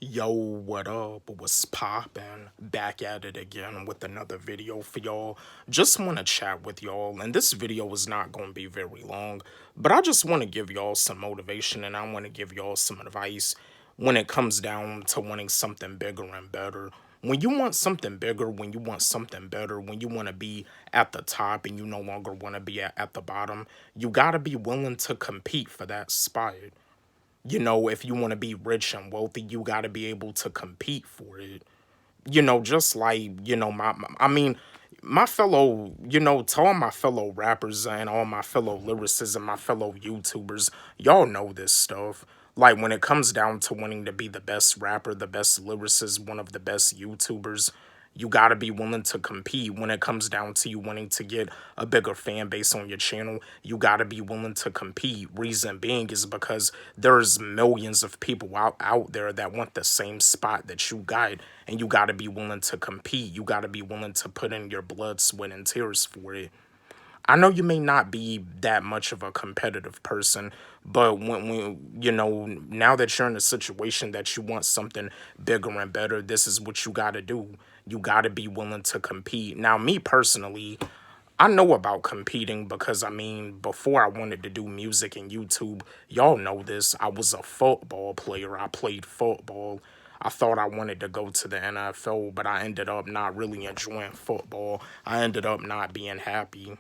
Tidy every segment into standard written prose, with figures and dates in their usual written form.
Yo, what up? What's poppin'? Back at it again with another video for y'all. Just want to chat with y'all, and this video is not going to be very long, but I just want to give y'all some motivation and I want to give y'all some advice when it comes down to wanting something bigger and better. When you want something bigger, when you want something better, when you want to be at the top and you no longer want to be at the bottom, you got to be willing to compete for that spot. If you want to be rich and wealthy, you got to be able to compete for it. Just like, I mean, my fellow, to all my fellow rappers and all my fellow lyricists and my fellow YouTubers, y'all know this stuff. Like when it comes down to wanting to be the best rapper, the best lyricist, one of the best YouTubers, you got to be willing to compete. When it comes down to you wanting to get a bigger fan base on your channel, you got to be willing to compete. Reason being is because there's millions of people out there that want the same spot that you got, and you got to be willing to compete. You got to be willing to put in your blood, sweat, and tears for it. I know you may not be that much of a competitive person, but now that you're in a situation that you want something bigger and better, this is what you got to do. You got to be willing to compete. Now, me personally, I know about competing because, I mean, before I wanted to do music and YouTube, y'all know this, I was a football player. I played football. I thought I wanted to go to the NFL, but I ended up not really enjoying football. I ended up not being happy.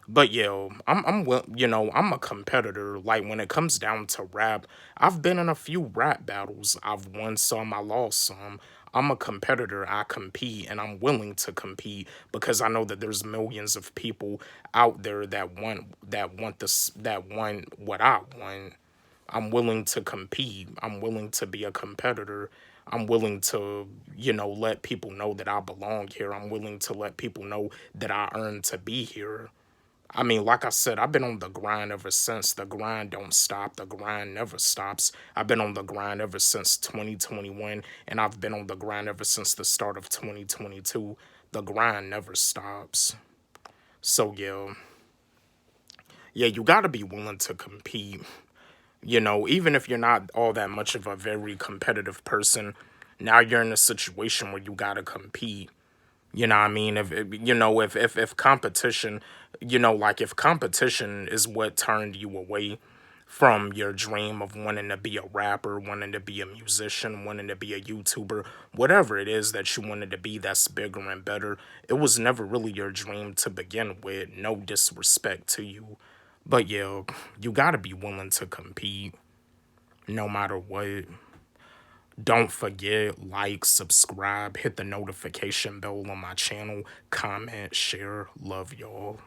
But yo, I'm a competitor. Like when it comes down to rap, I've been in a few rap battles. I've won some, I lost some. I'm a competitor. I compete and I'm willing to compete because I know that there's millions of people out there that want what I want. I'm willing to compete. I'm willing to be a competitor. I'm willing to, let people know that I belong here. I'm willing to let people know that I earned to be here. I mean, like I said, I've been on the grind ever since. The grind don't stop. The grind never stops. I've been on the grind ever since 2021, and I've been on the grind ever since the start of 2022. The grind never stops. So, yeah, you got to be willing to compete. Even if you're not all that much of a very competitive person, now you're in a situation where you got to compete. You know what I mean? If competition, like if competition is what turned you away from your dream of wanting to be a rapper, wanting to be a musician, wanting to be a YouTuber, whatever it is that you wanted to be that's bigger and better, it was never really your dream to begin with. No disrespect to you. But yeah, you gotta be willing to compete no matter what. Don't forget, like, subscribe, hit the notification bell on my channel, comment, share. Love y'all.